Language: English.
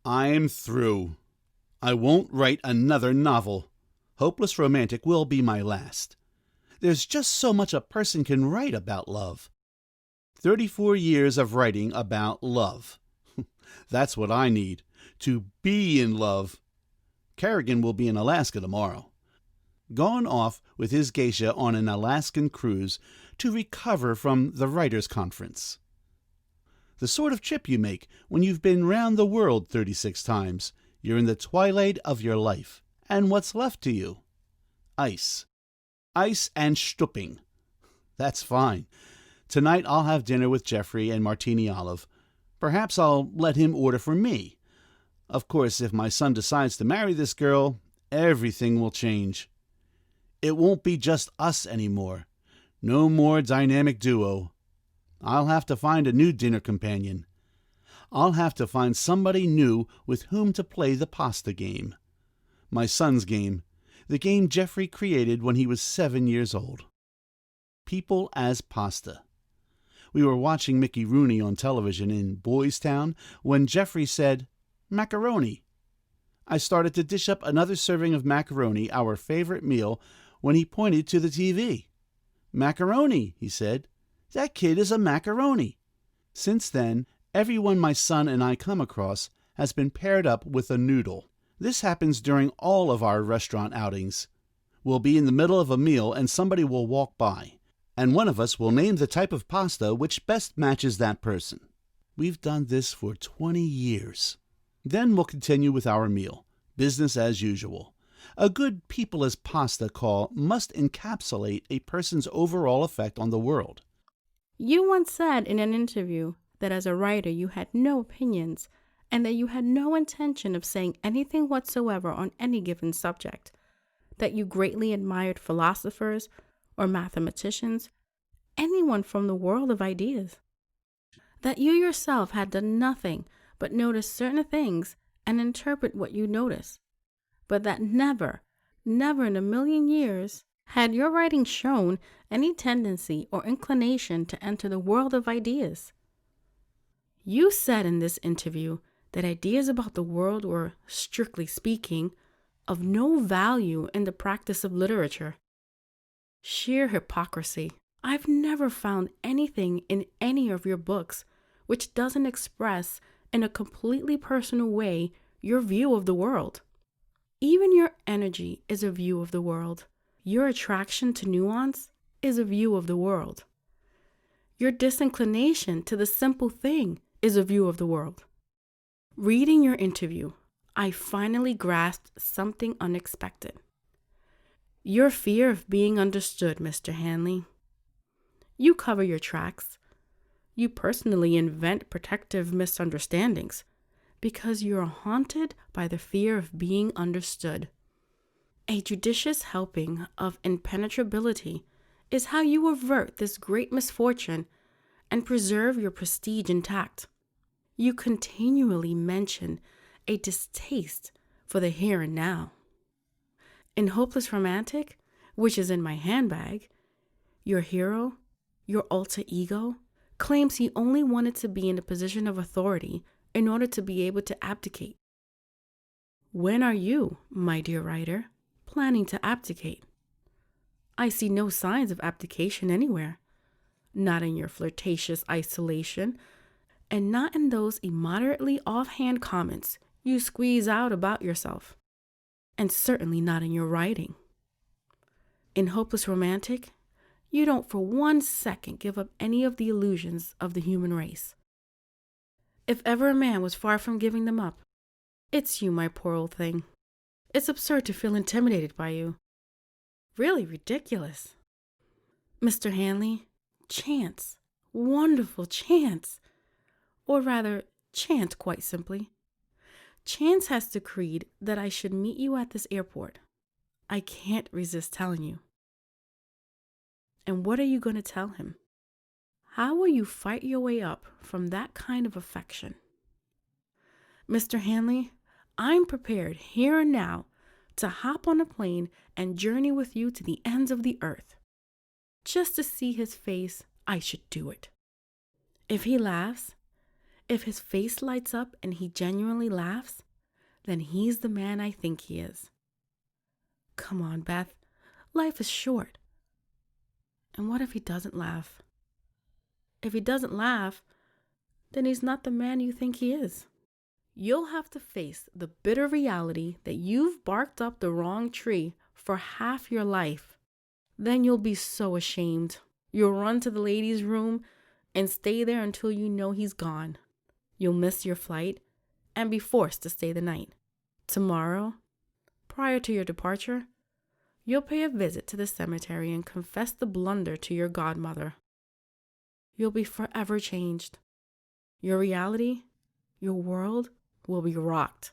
I'm through. I won't write another novel. Hopeless Romantic will be my last. There's just so much a person can write about love. 34 years of writing about love. That's what I need, to be in love. Kerrigan will be in Alaska tomorrow. Gone off with his geisha on an Alaskan cruise to recover from the writers' conference. The sort of trip you make when you've been round the world 36 times. You're in the twilight of your life. And what's left to you? Ice. Ice and stupping. That's fine. Tonight I'll have dinner with Jeffrey and Martini Olive. Perhaps I'll let him order for me. Of course, if my son decides to marry this girl, everything will change. It won't be just us anymore. No more dynamic duo. I'll have to find a new dinner companion. I'll have to find somebody new with whom to play the pasta game. My son's game. The game Jeffrey created when he was 7 years old. People as pasta. We were watching Mickey Rooney on television in Boys Town when Jeffrey said, "Macaroni." I started to dish up another serving of macaroni, our favorite meal, when he pointed to the TV. "Macaroni," he said. "That kid is a macaroni." Since then, everyone my son and I come across has been paired up with a noodle. This happens during all of our restaurant outings. We'll be in the middle of a meal and somebody will walk by, and one of us will name the type of pasta which best matches that person. We've done this for 20 years. Then we'll continue with our meal, business as usual. A good people as pasta call must encapsulate a person's overall effect on the world. You once said in an interview that as a writer you had no opinions and that you had no intention of saying anything whatsoever on any given subject, that you greatly admired philosophers or mathematicians, anyone from the world of ideas, that you yourself had done nothing but notice certain things and interpret what you notice, but that never in a million years had your writing shown any tendency or inclination to enter the world of ideas. You said in this interview that ideas about the world were, strictly speaking, of no value in the practice of literature. Sheer hypocrisy. I've never found anything in any of your books which doesn't express in a completely personal way your view of the world. Even your energy is a view of the world. Your attraction to nuance is a view of the world. Your disinclination to the simple thing is a view of the world. Reading your interview, I finally grasped something unexpected. Your fear of being understood, Mr. Hanley. You cover your tracks. You personally invent protective misunderstandings because you're haunted by the fear of being understood. A judicious helping of impenetrability is how you avert this great misfortune and preserve your prestige intact. You continually mention a distaste for the here and now. In Hopeless Romantic, which is in my handbag, your hero, your alter ego, claims he only wanted to be in a position of authority in order to be able to abdicate. When are you, my dear writer, planning to abdicate? I see no signs of abdication anywhere, not in your flirtatious isolation, and not in those immoderately offhand comments you squeeze out about yourself, and certainly not in your writing. In Hopeless Romantic, you don't for 1 second give up any of the illusions of the human race. If ever a man was far from giving them up, it's you, my poor old thing. It's absurd to feel intimidated by you. Really ridiculous. Mr. Hanley, chance, wonderful chance, or rather, chance quite simply. Chance has decreed that I should meet you at this airport. I can't resist telling you. And what are you going to tell him? How will you fight your way up from that kind of affection? Mr. Hanley, I'm prepared here and now to hop on a plane and journey with you to the ends of the earth. Just to see his face, I should do it. If he laughs, If his face lights up and he genuinely laughs, then he's the man I think he is. Come on, Beth. Life is short. And what if he doesn't laugh? If he doesn't laugh, then he's not the man you think he is. You'll have to face the bitter reality that you've barked up the wrong tree for half your life. Then you'll be so ashamed. You'll run to the ladies' room and stay there until you know he's gone. You'll miss your flight and be forced to stay the night. Tomorrow, prior to your departure, you'll pay a visit to the cemetery and confess the blunder to your godmother. You'll be forever changed. Your reality, your world, will be rocked.